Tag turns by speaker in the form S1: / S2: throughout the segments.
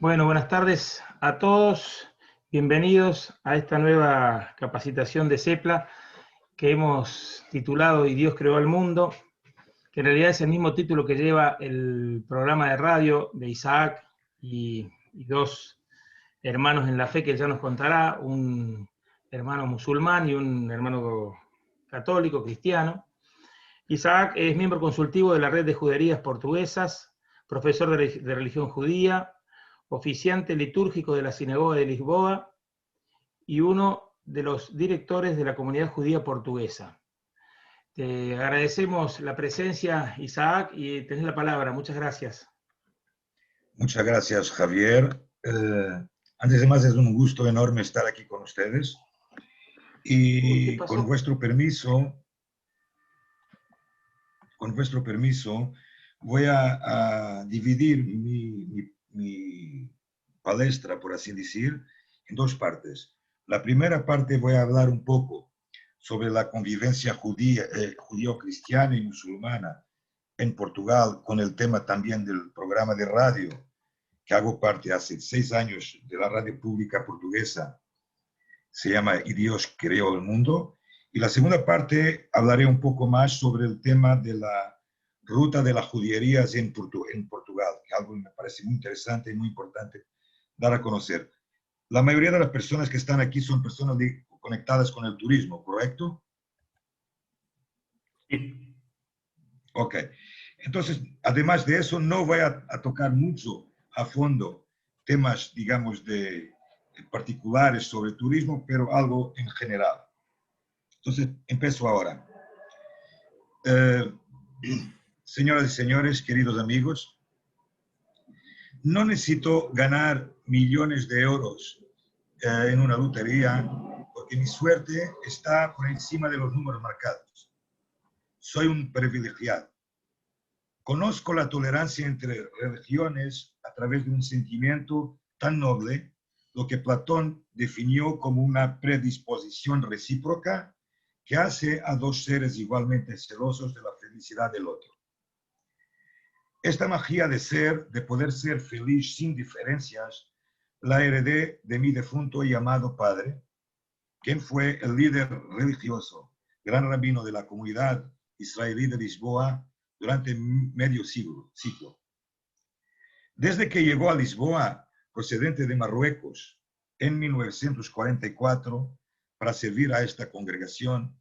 S1: Bueno, buenas tardes a todos. Bienvenidos a esta nueva capacitación de CEPLA que hemos titulado Y Dios creó al mundo, que en realidad es el mismo título que lleva el programa de radio de Isaac y dos hermanos en la fe que él ya nos contará, un hermano musulmán y un hermano católico, cristiano. Isaac es miembro consultivo de la Red de Juderías Portuguesas, profesor de religión judía, oficiante litúrgico de la Sinagoga de Lisboa y uno de los directores de la comunidad judía portuguesa. Te agradecemos la presencia, Isaac, y tenés la palabra. Muchas gracias.
S2: Muchas gracias, Javier. Antes de más, es un gusto enorme estar aquí con ustedes. Y con vuestro permiso, voy a dividir mi palestra, por así decir, en dos partes. La primera parte voy a hablar un poco sobre la convivencia judío-cristiana y musulmana en Portugal, con el tema también del programa de radio que hago parte hace 6 años de la radio pública portuguesa, se llama Y Dios creó el mundo. Y la segunda parte hablaré un poco más sobre el tema de la ruta de las judierías en Portugal, que algo me parece muy interesante y muy importante dar a conocer. La mayoría de las personas que están aquí son personas conectadas con el turismo, ¿correcto?
S1: Sí.
S2: Ok. Entonces, además de eso, no voy a tocar mucho a fondo temas, digamos, particulares sobre turismo, pero algo en general. Entonces, empiezo ahora. Señoras y señores, queridos amigos, no necesito ganar millones de euros en una lotería porque mi suerte está por encima de los números marcados. Soy un privilegiado. Conozco la tolerancia entre religiones a través de un sentimiento tan noble, lo que Platón definió como una predisposición recíproca que hace a dos seres igualmente celosos de la felicidad del otro. Esta magia de poder ser feliz sin diferencias, la heredé de mi defunto y amado padre, quien fue el líder religioso, gran rabino de la comunidad israelí de Lisboa durante medio siglo. Desde que llegó a Lisboa, procedente de Marruecos, en 1944, para servir a esta congregación,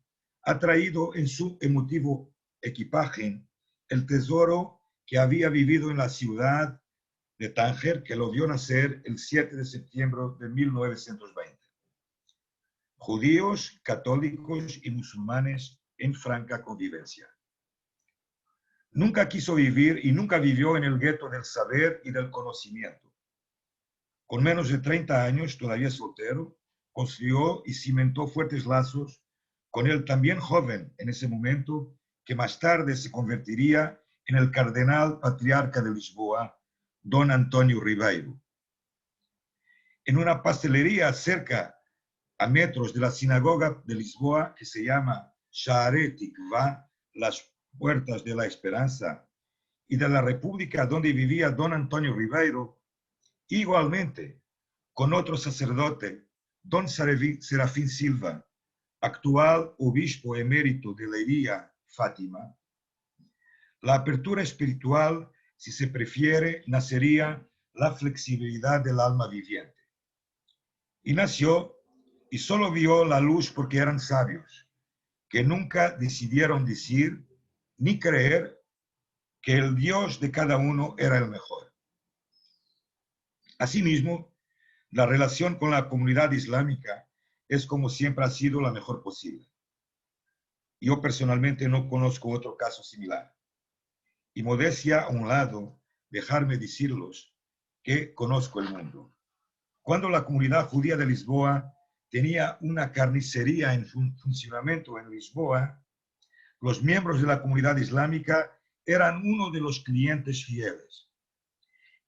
S2: ha traído en su emotivo equipaje el tesoro que había vivido en la ciudad de Tánger, que lo vio nacer el 7 de septiembre de 1920. Judíos, católicos y musulmanes en franca convivencia. Nunca quiso vivir y nunca vivió en el gueto del saber y del conocimiento. Con menos de 30 años, todavía soltero, construyó y cimentó fuertes lazos con el también joven en ese momento, que más tarde se convertiría en el cardenal patriarca de Lisboa, don Antonio Ribeiro. En una pastelería cerca a metros de la sinagoga de Lisboa, que se llama Shaare Tikva, las puertas de la esperanza, y de la república donde vivía don Antonio Ribeiro, igualmente con otro sacerdote, don Serafín Silva, actual obispo emérito de Leiria, Fátima. La apertura espiritual, si se prefiere, nacería la flexibilidad del alma viviente. Y nació y solo vio la luz porque eran sabios, que nunca decidieron decir ni creer que el Dios de cada uno era el mejor. Asimismo, la relación con la comunidad islámica es, como siempre, ha sido la mejor posible. Yo personalmente no conozco otro caso similar. Y modestia a un lado, dejarme decirlos que conozco el mundo. Cuando la comunidad judía de Lisboa tenía una carnicería en funcionamiento en Lisboa, los miembros de la comunidad islámica eran uno de los clientes fieles,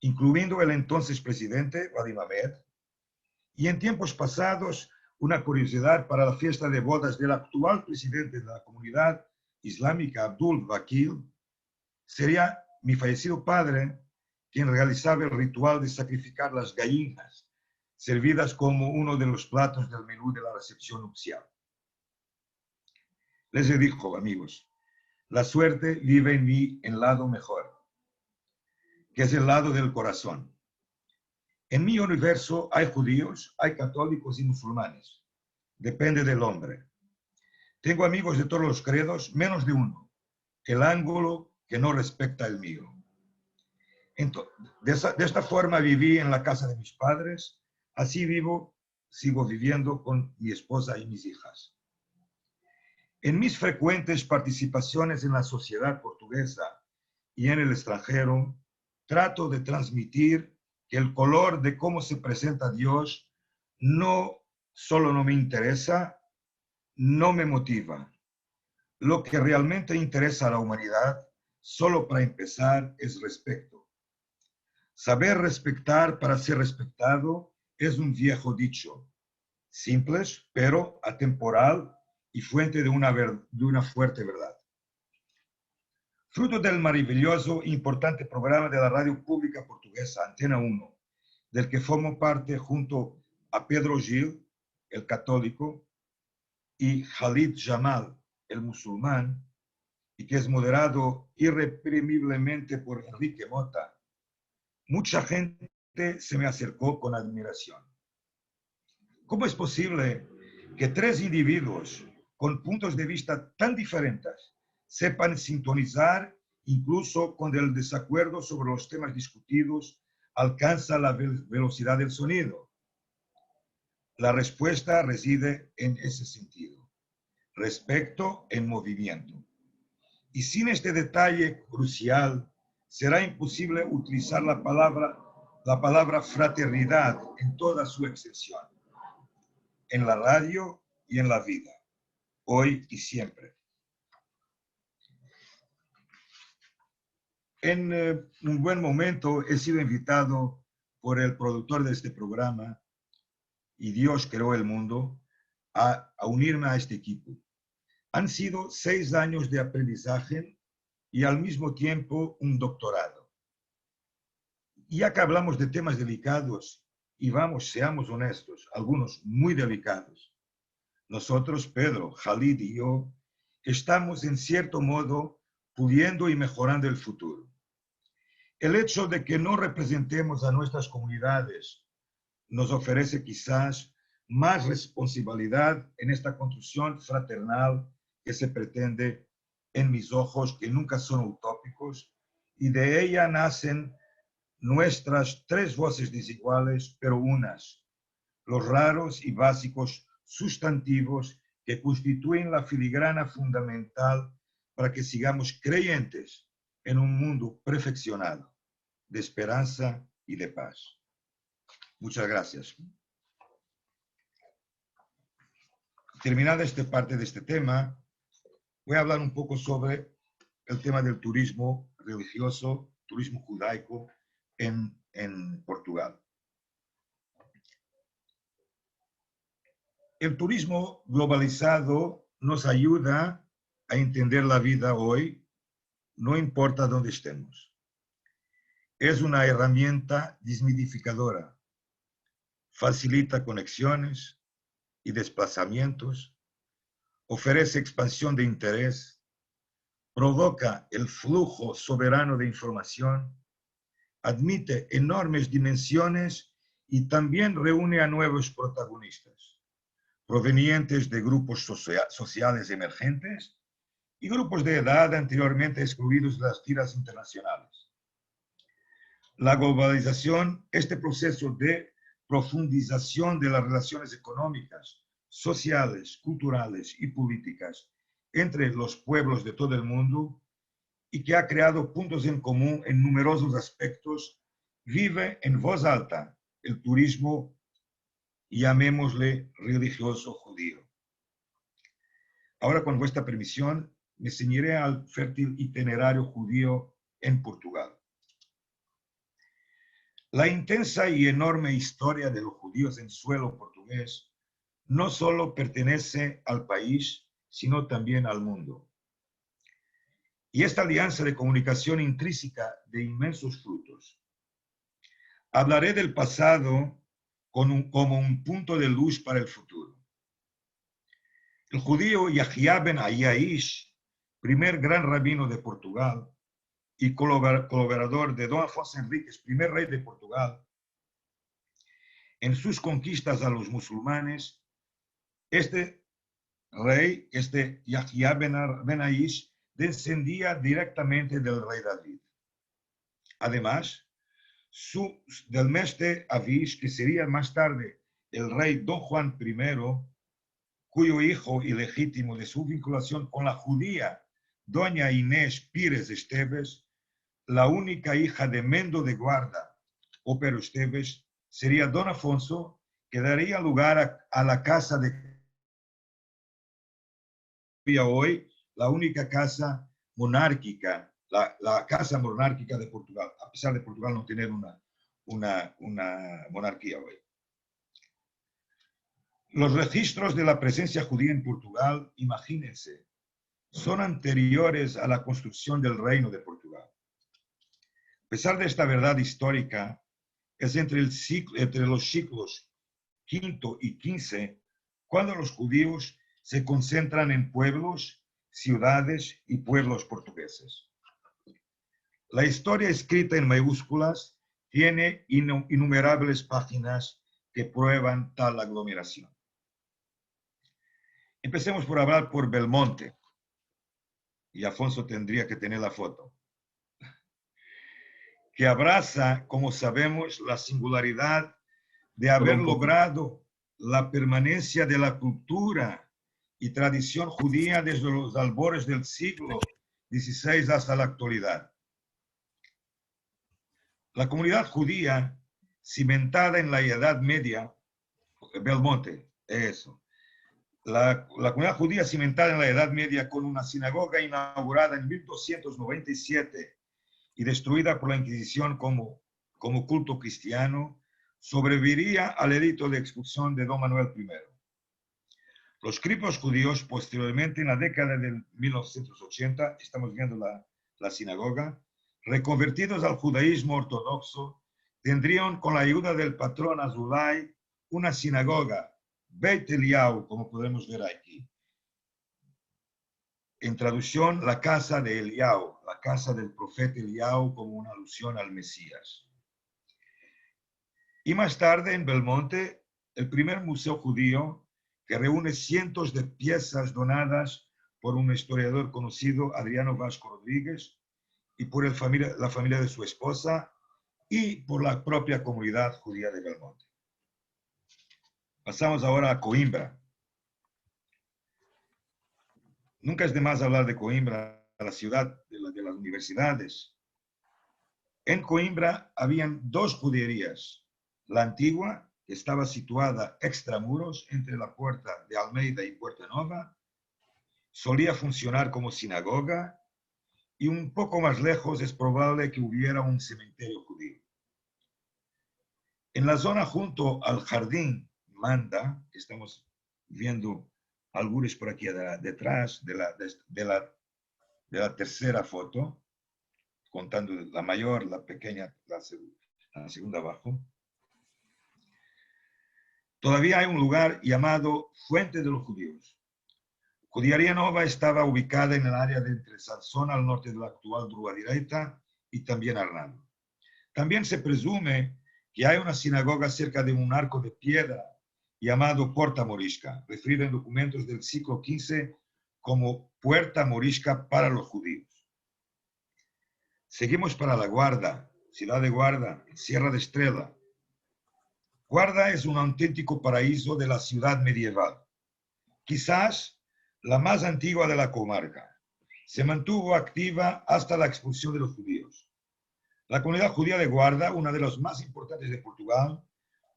S2: incluyendo el entonces presidente Wadi Mamed, y en tiempos pasados, una curiosidad para la fiesta de bodas del actual presidente de la comunidad islámica, Abdul Wakil, sería mi fallecido padre, quien realizaba el ritual de sacrificar las gallinas, servidas como uno de los platos del menú de la recepción nupcial. Les dijo, amigos, la suerte vive en mí en lado mejor, que es el lado del corazón. En mi universo hay judíos, hay católicos y musulmanes. Depende del hombre. Tengo amigos de todos los credos, menos de uno, el ángulo que no respecta el mío. De esta forma viví en la casa de mis padres, así sigo viviendo con mi esposa y mis hijas. En mis frecuentes participaciones en la sociedad portuguesa y en el extranjero, trato de transmitir que el color de cómo se presenta Dios no solo no me interesa, no me motiva. Lo que realmente interesa a la humanidad, solo para empezar, es respeto. Saber respetar para ser respetado es un viejo dicho, simple, pero atemporal y fuente de una fuerte verdad. Fruto del maravilloso e importante programa de la radio pública portuguesa, Antena 1, del que formo parte junto a Pedro Gil, el católico, y Khalid Jamal, el musulmán, y que es moderado irreprimiblemente por Enrique Mota, mucha gente se me acercó con admiración. ¿Cómo es posible que tres individuos con puntos de vista tan diferentes sepan sintonizar incluso cuando el desacuerdo sobre los temas discutidos alcanza la velocidad del sonido? La respuesta reside en ese sentido. Respeto en movimiento. Y sin este detalle crucial, será imposible utilizar la palabra fraternidad en toda su extensión, en la radio y en la vida, hoy y siempre. En un buen momento he sido invitado por el productor de este programa, y Dios creó el mundo, a unirme a este equipo. Han sido 6 años de aprendizaje y al mismo tiempo un doctorado. Ya que hablamos de temas delicados, y seamos honestos, algunos muy delicados, nosotros, Pedro, Khalid y yo, estamos en cierto modo puliendo y mejorando el futuro. El hecho de que no representemos a nuestras comunidades nos ofrece quizás más responsabilidad en esta construcción fraternal que se pretende, en mis ojos, que nunca son utópicos, y de ella nacen nuestras 3 voces desiguales, pero unas, los raros y básicos sustantivos que constituyen la filigrana fundamental para que sigamos creyentes en un mundo perfeccionado, de esperanza y de paz. Muchas gracias. Terminada esta parte de este tema, voy a hablar un poco sobre el tema del turismo religioso, turismo judaico en Portugal. El turismo globalizado nos ayuda a entender la vida hoy, no importa dónde estemos. Es una herramienta desmitificadora, facilita conexiones y desplazamientos, ofrece expansión de interés, provoca el flujo soberano de información, admite enormes dimensiones y también reúne a nuevos protagonistas, provenientes de grupos sociales emergentes y grupos de edad anteriormente excluidos de las tiras internacionales. La globalización, este proceso de profundización de las relaciones económicas, sociales, culturales y políticas entre los pueblos de todo el mundo, y que ha creado puntos en común en numerosos aspectos, vive en voz alta el turismo, llamémosle religioso judío. Ahora, con vuestra permisión, me ceñiré al fértil itinerario judío en Portugal. La intensa y enorme historia de los judíos en suelo portugués no solo pertenece al país, sino también al mundo. Y esta alianza de comunicación intrínseca de inmensos frutos, Hablaré del pasado como un punto de luz para el futuro. El judío Yahya ben Ayaish, primer gran rabino de Portugal y colaborador de Don Afonso Henriques, primer rey de Portugal, en sus conquistas a los musulmanes, este rey, Yahya ben Ayaish, descendía directamente del rey David. Además, del mestre Avish, que sería más tarde el rey Don Juan I, cuyo hijo ilegítimo de su vinculación con la judía doña Inés Pires Esteves, la única hija de Mendo de Guarda o Pero Esteves, sería Don Afonso, que daría lugar a la casa de hoy, la única casa monárquica, la casa monárquica de Portugal, a pesar de Portugal no tener una monarquía hoy. Los registros de la presencia judía en Portugal, imagínense, son anteriores a la construcción del reino de Portugal. A pesar de esta verdad histórica, es entre los siglos V y XV cuando los judíos se concentran en pueblos, ciudades y pueblos portugueses. La historia escrita en mayúsculas tiene innumerables páginas que prueban tal aglomeración. Empecemos por hablar por Belmonte, y Afonso tendría que tener la foto, que abraza, como sabemos, la singularidad de haber logrado la permanencia de la cultura y tradición judía desde los albores del siglo XVI hasta la actualidad. La comunidad judía, cimentada en la Edad Media, Belmonte, eso. La comunidad judía cimentada en la Edad Media con una sinagoga inaugurada en 1297 y destruida por la Inquisición como culto cristiano, sobreviviría al edicto de expulsión de Don Manuel I. Los criptos judíos, posteriormente en la década de 1980, estamos viendo la sinagoga, reconvertidos al judaísmo ortodoxo, tendrían con la ayuda del patrón Azulay una sinagoga, Beit Eliyahu, como podemos ver aquí. En traducción, la casa de Eliyahu, la casa del profeta Eliyahu, como una alusión al Mesías. Y más tarde, en Belmonte, el primer museo judío, que reúne cientos de piezas donadas por un historiador conocido, Adriano Vasco Rodríguez, y por la familia de su esposa, y por la propia comunidad judía de Belmonte. Pasamos ahora a Coimbra. Nunca es de más hablar de Coimbra, la ciudad de las universidades. En Coimbra habían dos juderías. La antigua, que estaba situada extramuros entre la puerta de Almeida y Puerta Nova, solía funcionar como sinagoga, y un poco más lejos es probable que hubiera un cementerio judío. En la zona junto al jardín Manda, que estamos viendo algunos por aquí detrás de la tercera foto, contando la mayor, la pequeña, la segunda abajo, todavía hay un lugar llamado Fuente de los Judíos. Judería Nova estaba ubicada en el área de entre Sansón al norte de la actual Rua Direita y también Arnaldo. También se presume que hay una sinagoga cerca de un arco de piedra llamado Porta Morisca, referido en documentos del siglo XV como Puerta Morisca para los judíos. Seguimos para la Guarda, ciudad de Guarda, Sierra de Estrela. Guarda es un auténtico paraíso de la ciudad medieval, quizás la más antigua de la comarca. Se mantuvo activa hasta la expulsión de los judíos. La comunidad judía de Guarda, una de las más importantes de Portugal,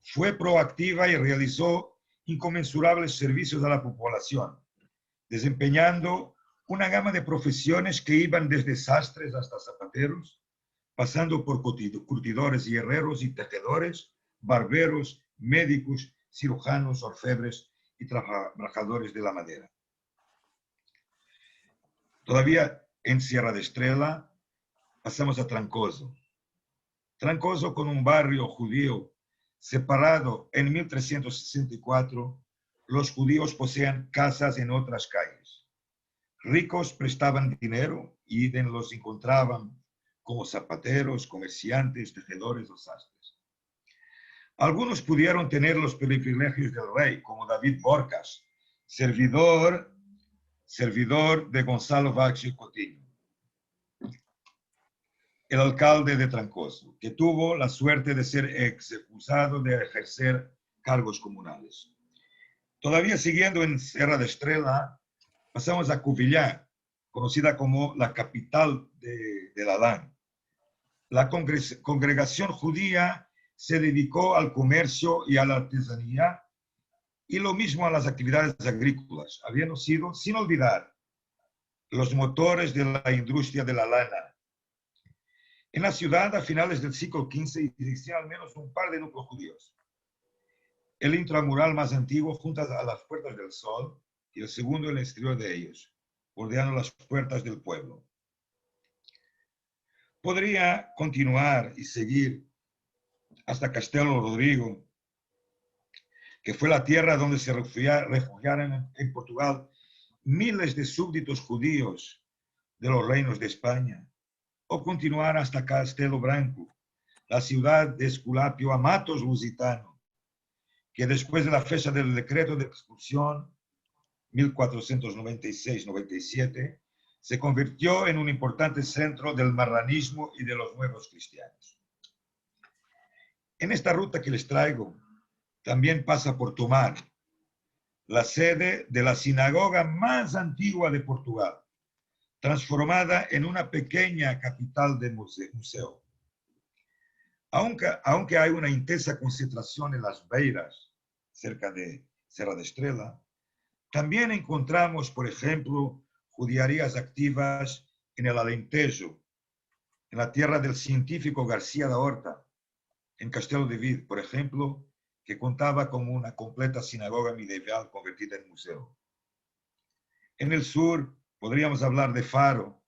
S2: fue proactiva y realizó inconmensurables servicios a la población, desempeñando una gama de profesiones que iban desde sastres hasta zapateros, pasando por curtidores y herreros y tejedores, barberos, médicos, cirujanos, orfebres y trabajadores de la madera. Todavía en Sierra de Estrela, pasamos a Trancoso. Trancoso, con un barrio judío separado en 1364, los judíos poseían casas en otras calles. Ricos prestaban dinero y los encontraban como zapateros, comerciantes, tejedores o sastres. Algunos pudieron tener los privilegios del rey, como David Borcas, servidor de Gonzalo Vázquez Coutinho, el alcalde de Trancoso, que tuvo la suerte de ser excusado de ejercer cargos comunales. Todavía siguiendo en Serra da Estrela, pasamos a Cuvillá, conocida como la capital del Adán. La congregación judía se dedicó al comercio y a la artesanía y lo mismo a las actividades agrícolas, habiendo sido, sin olvidar, los motores de la industria de la lana. En la ciudad, a finales del siglo XV, existían al menos un par de núcleos judíos. El intramural más antiguo junto a las Puertas del Sol y el segundo en el exterior de ellos, bordeando las puertas del pueblo. Podría continuar y seguir hasta Castelo Rodrigo, que fue la tierra donde se refugiaron en Portugal miles de súbditos judíos de los reinos de España, o continuar hasta Castelo Branco, la ciudad de Esculapio Amatos Lusitano, que después de la fecha del decreto de expulsión 1496-97, se convirtió en un importante centro del marranismo y de los nuevos cristianos. En esta ruta que les traigo, también pasa por Tomar, la sede de la sinagoga más antigua de Portugal, transformada en una pequeña capital de museo. Aunque hay una intensa concentración en las Beiras, cerca de Serra da Estrela, también encontramos, por ejemplo, judiarías activas en el Alentejo, en la tierra del científico García da Horta, en Castelo de Vid, por ejemplo, que contaba con una completa sinagoga medieval convertida en museo. En el sur, podríamos hablar de Faro.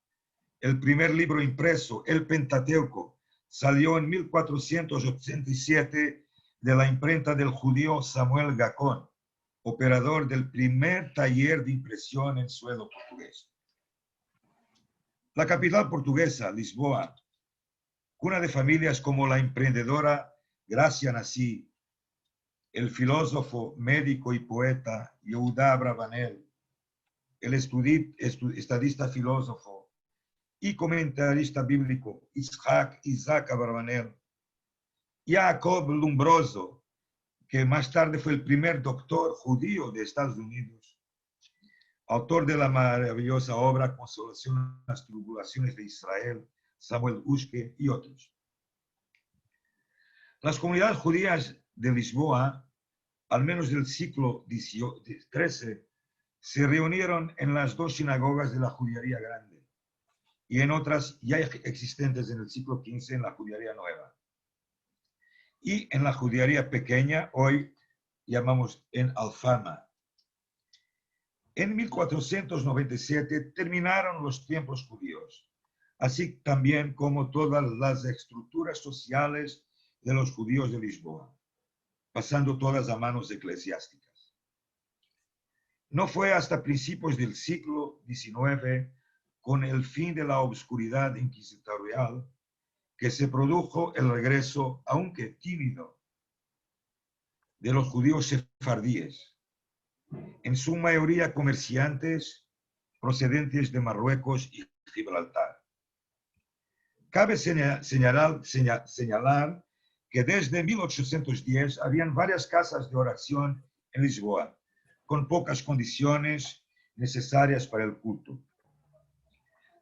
S2: El primer libro impreso, el Pentateuco, salió en 1487 de la imprenta del judío Samuel Gacón, operador del primer taller de impresión en suelo portugués. La capital portuguesa, Lisboa, cuna de familias como la emprendedora Gracia Nassí, el filósofo, médico y poeta Yehuda Abravanel, el estadista filósofo y comentarista bíblico Isaac Abravanel, Jacob Lombroso, que más tarde fue el primer doctor judío de Estados Unidos, autor de la maravillosa obra Consolación en las Tribulaciones de Israel, Samuel Ushke y otros. Las comunidades judías de Lisboa, al menos del siglo XIII, se reunieron en las dos sinagogas de la Judería Grande y en otras ya existentes en el siglo XV en la Judería Nueva. Y en la Judería Pequeña, hoy llamamos en Alfama. En 1497 terminaron los tiempos judíos, así también como todas las estructuras sociales de los judíos de Lisboa, pasando todas a manos eclesiásticas. No fue hasta principios del siglo XIX, con el fin de la obscuridad inquisitorial, que se produjo el regreso, aunque tímido, de los judíos sefardíes, en su mayoría comerciantes procedentes de Marruecos y Gibraltar. Cabe señalar que desde 1810 habían varias casas de oración en Lisboa, con pocas condiciones necesarias para el culto.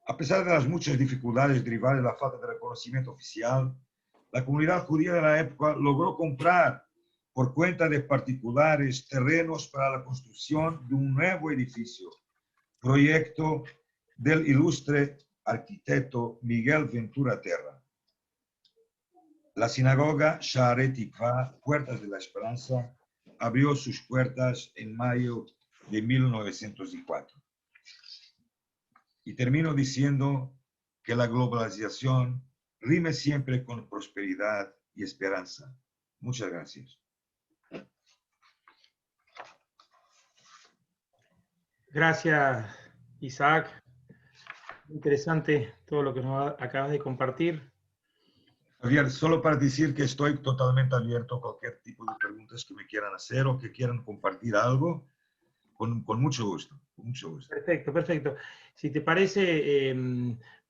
S2: A pesar de las muchas dificultades derivadas de la falta de reconocimiento oficial, la comunidad judía de la época logró comprar por cuenta de particulares terrenos para la construcción de un nuevo edificio, proyecto del ilustre arquitecto Miguel Ventura Terra. La sinagoga Shaarei Tikva, Puertas de la Esperanza, abrió sus puertas en mayo de 1904. Y termino diciendo que la globalización rime siempre con prosperidad y esperanza. Muchas gracias.
S1: Gracias, Isaac. Interesante todo lo que nos acabas de compartir.
S2: Javier, solo para decir que estoy totalmente abierto a cualquier tipo de preguntas que me quieran hacer o que quieran compartir algo, con mucho gusto, con mucho gusto.
S1: Perfecto, perfecto. Si te parece,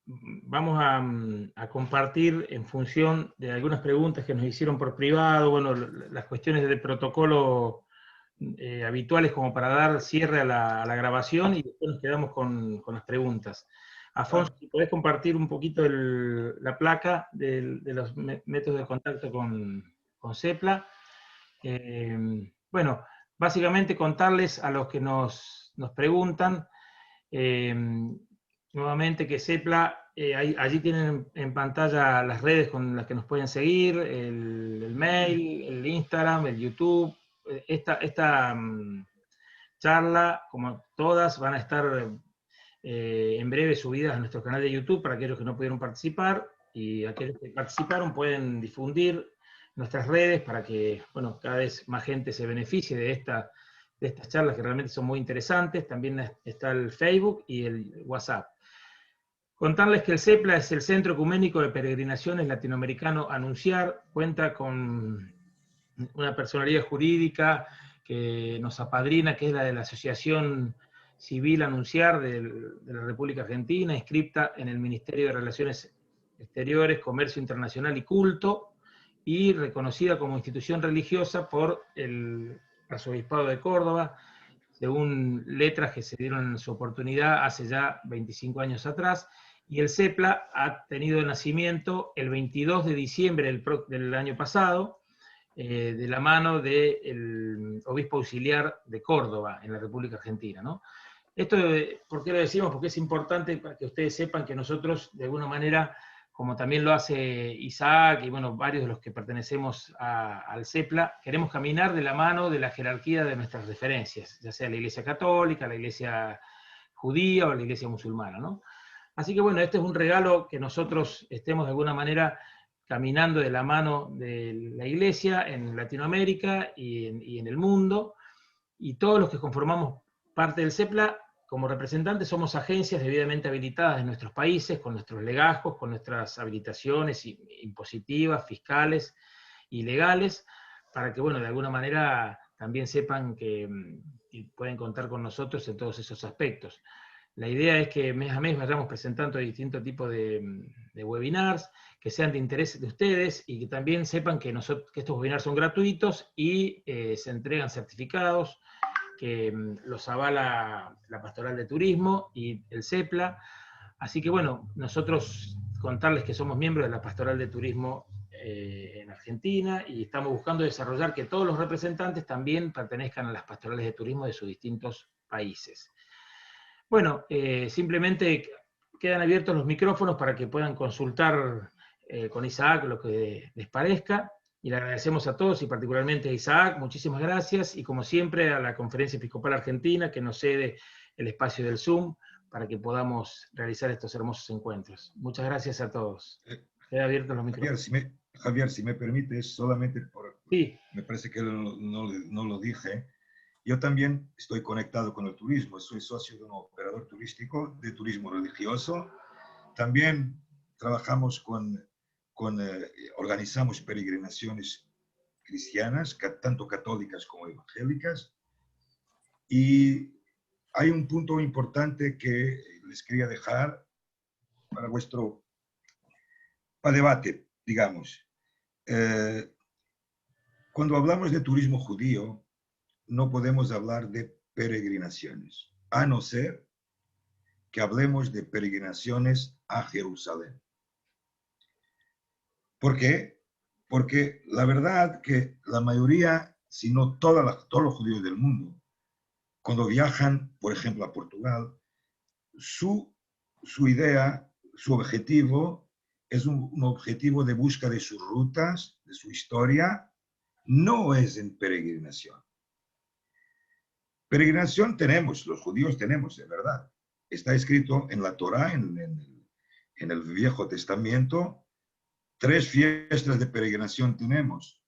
S1: vamos a compartir en función de algunas preguntas que nos hicieron por privado, bueno, las cuestiones de protocolo habituales como para dar cierre a la grabación y después nos quedamos con las preguntas. Afonso, si podés compartir un poquito la placa de los métodos de contacto con CEPLA. Bueno, básicamente contarles a los que nos preguntan, nuevamente que CEPLA, allí tienen en pantalla las redes con las que nos pueden seguir, el mail, el Instagram, el YouTube. Esta charla, como todas, van a estar en breve subidas a nuestro canal de YouTube para aquellos que no pudieron participar, y aquellos que participaron pueden difundir nuestras redes para que, bueno, cada vez más gente se beneficie de estas charlas que realmente son muy interesantes. También está el Facebook y el WhatsApp. Contarles que el CEPLA es el Centro Ecuménico de Peregrinaciones Latinoamericano Anunciar, cuenta con una personalidad jurídica que nos apadrina, que es la de la Asociación Civil Anunciar de la República Argentina, inscripta en el Ministerio de Relaciones Exteriores, Comercio Internacional y Culto, y reconocida como institución religiosa por el Arzobispado de Córdoba, según letras que se dieron en su oportunidad hace ya 25 años atrás. Y el CEPLA ha tenido nacimiento el 22 de diciembre del año pasado, de la mano del obispo auxiliar de Córdoba, en la República Argentina, ¿no? Esto, ¿por qué lo decimos? Porque es importante para que ustedes sepan que nosotros, de alguna manera, como también lo hace Isaac y bueno, varios de los que pertenecemos al CEPLA, queremos caminar de la mano de la jerarquía de nuestras referencias, ya sea la Iglesia Católica, la Iglesia Judía o la Iglesia Musulmana, ¿no? Así que bueno, este es un regalo, que nosotros estemos de alguna manera caminando de la mano de la Iglesia en Latinoamérica y en el mundo, y todos los que conformamos parte del CEPLA, como representantes, somos agencias debidamente habilitadas en nuestros países, con nuestros legajos, con nuestras habilitaciones impositivas, fiscales y legales, para que, bueno, de alguna manera también sepan que pueden contar con nosotros en todos esos aspectos. La idea es que mes a mes vayamos presentando distintos tipos de webinars que sean de interés de ustedes, y que también sepan que estos webinars son gratuitos y se entregan certificados que los avala la Pastoral de Turismo y el CEPLA. Así que bueno, nosotros contarles que somos miembros de la Pastoral de Turismo en Argentina, y estamos buscando desarrollar que todos los representantes también pertenezcan a las pastorales de turismo de sus distintos países. Bueno, simplemente quedan abiertos los micrófonos para que puedan consultar con Isaac lo que les parezca. Y le agradecemos a todos, y particularmente a Isaac, muchísimas gracias, y como siempre a la Conferencia Episcopal Argentina, que nos cede el espacio del Zoom para que podamos realizar estos hermosos encuentros. Muchas gracias a todos. Quedan abiertos los micrófonos.
S2: Javier, si me permites, solamente
S1: Sí.
S2: Me parece que no lo dije. Yo también estoy conectado con el turismo, soy socio de un operador turístico de turismo religioso. También trabajamos organizamos peregrinaciones cristianas, tanto católicas como evangélicas. Y hay un punto importante que les quería dejar para para debate, digamos. Cuando hablamos de turismo judío, no podemos hablar de peregrinaciones, a no ser que hablemos de peregrinaciones a Jerusalén. ¿Por qué? Porque la verdad que la mayoría, si no todos los judíos del mundo, cuando viajan, por ejemplo, a Portugal, su idea, su objetivo es un objetivo de busca de sus rutas, de su historia, no es en peregrinación. Peregrinación tenemos, los judíos tenemos, de verdad. Está escrito en la Torá, en el Viejo Testamento, 3 fiestas de peregrinación tenemos.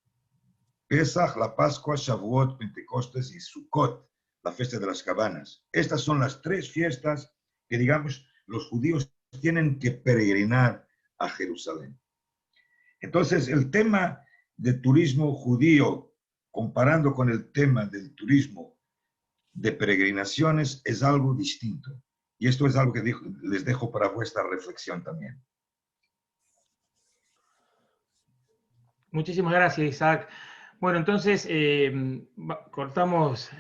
S2: Pesach, la Pascua, Shavuot, Pentecostés y Sukkot, la fiesta de las cabanas. Estas son las 3 fiestas que, digamos, los judíos tienen que peregrinar a Jerusalén. Entonces, el tema del turismo judío, comparando con el tema del turismo de peregrinaciones, es algo distinto. Y esto es algo que les dejo para vuestra reflexión también.
S1: Muchísimas gracias, Isaac. Bueno, entonces cortamos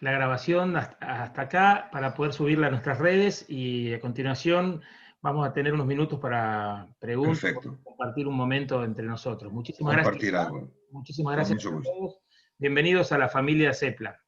S1: la grabación hasta acá para poder subirla a nuestras redes y a continuación vamos a tener unos minutos para preguntas,
S2: Perfecto.
S1: compartir un momento entre nosotros. Muchísimas
S2: Compartir
S1: gracias.
S2: algo.
S1: Muchísimas
S2: Con
S1: gracias
S2: mucho
S1: a
S2: gusto.
S1: todos. Bienvenidos a la familia Sepla.